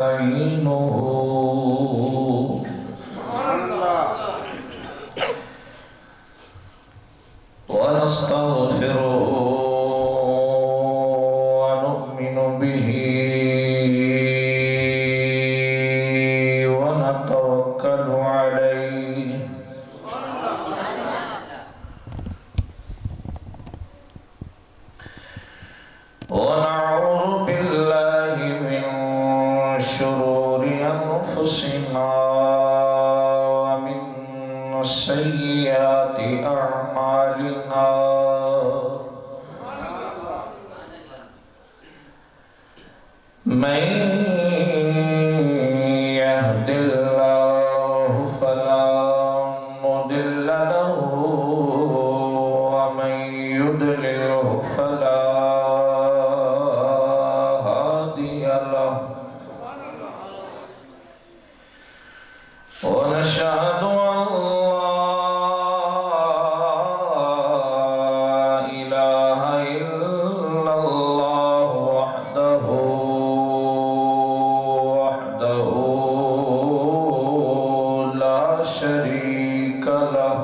نستعينه ونستغفره ونؤمن به ونتوكل عليه ونعوذ بالله من شرور أنفسنا ومن سيئات أعمالنا من يهد الله فلا مضل له ومن يضلله فلا هادي له ونشهد أن لا إله إلا الله وحده لا شريك له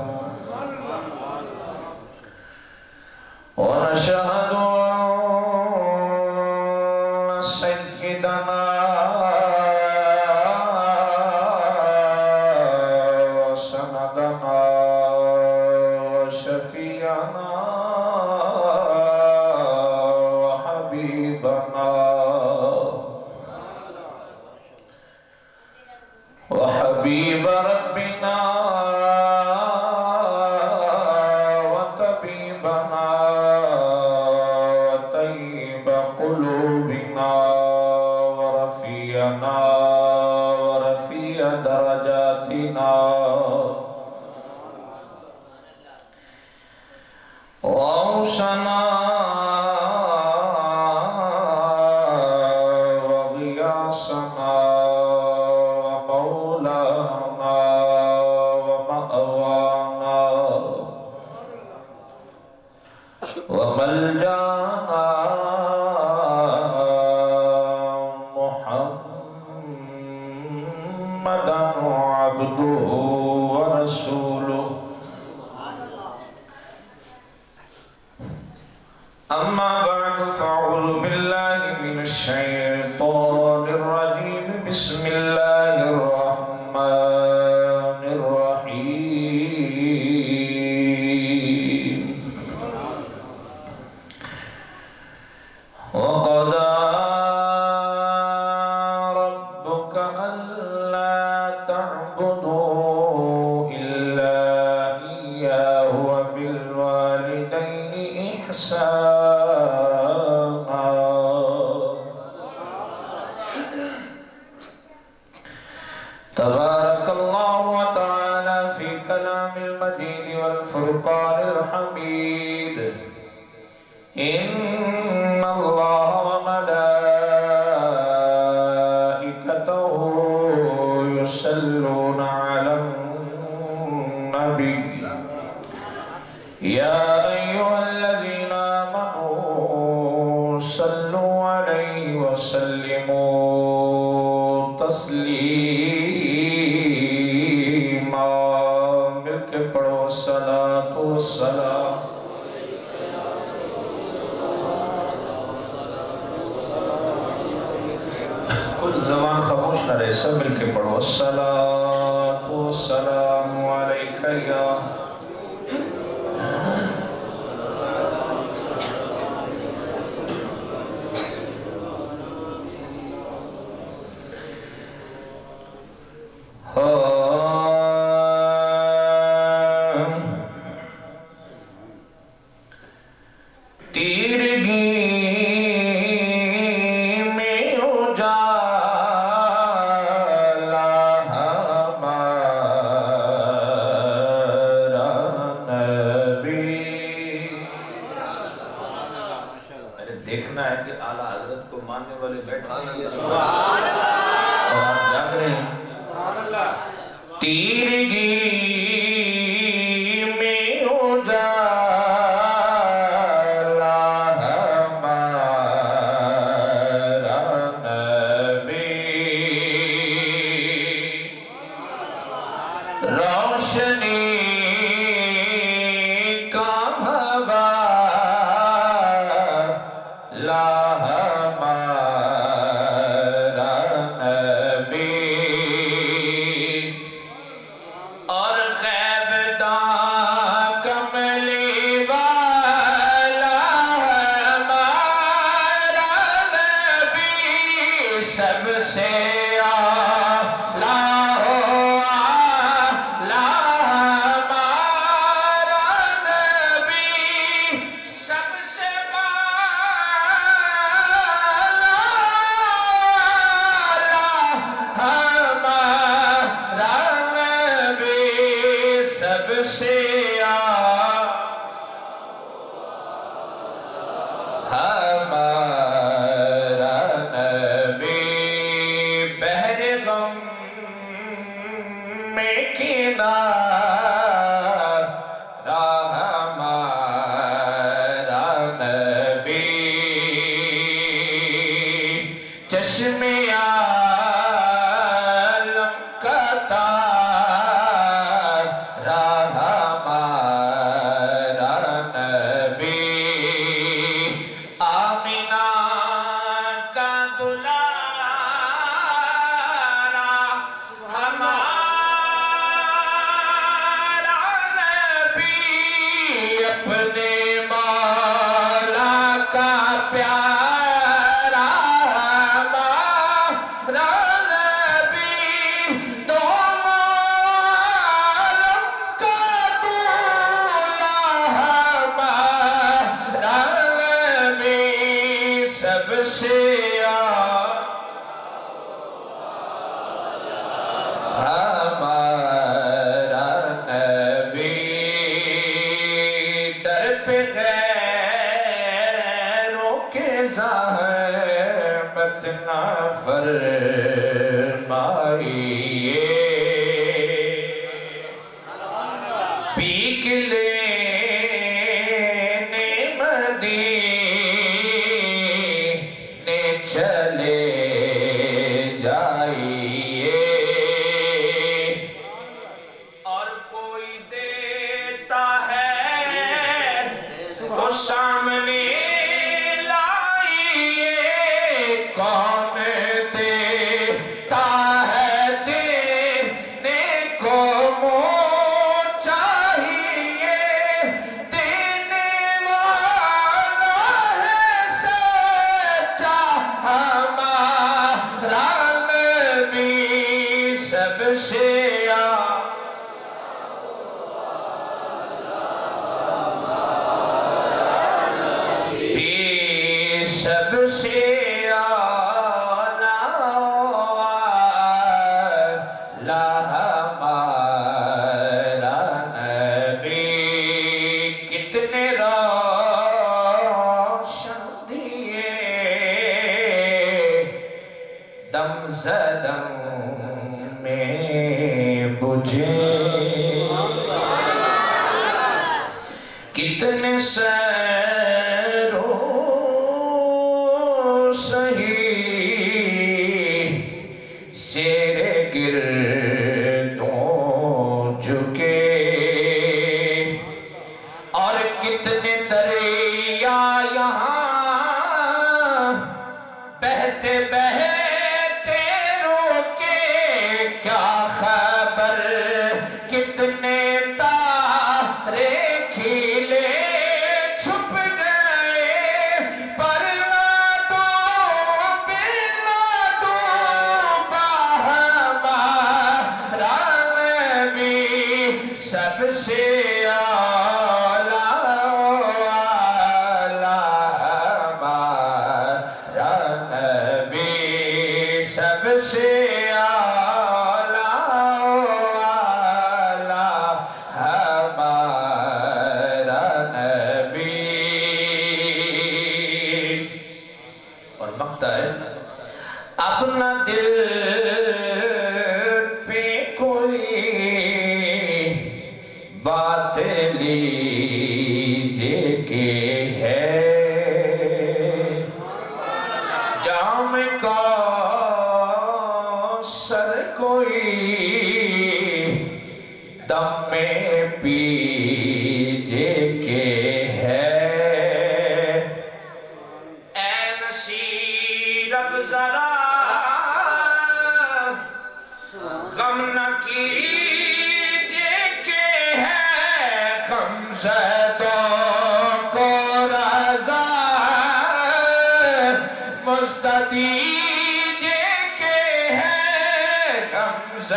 ونشهد أن سيدنا وسندنا وشفيعنا وحبيبنا وحبيب ربنا وطبيبنا وطيب قلوبنا ورفيعنا ورفيع درجاتنا وأوصنا وغياثنا ومولانا ومأوانا وملجانا محمدا عبده ورسوله أما بعد فأعوذ بالله من الشيطان الرجيم بسم الله الرحمن الرحيم وقضى ربك ألا تعبدوا إلا إياه وبالوالدين إحسانا تبارك الله وتعالى في كلام المجيد والفرقان الحميد إن الله وملائكته يصلون على النبي يا أيها الذين آمنوا صلوا عليه وسلموا تسليما مل کے پڑھو الصلاة والسلام کچھ زمان خاموش نہ رہے سب مل کے پڑھو الصلاة والسلام علیکہ یا دیکھنا ہے کہ اعلیٰ حضرت کو ماننے والے بیٹھے ہیں اور آپ جاگ رہے ہیں تیرگی میں اجالا ہمارا نبی دیجے کہ حمزہ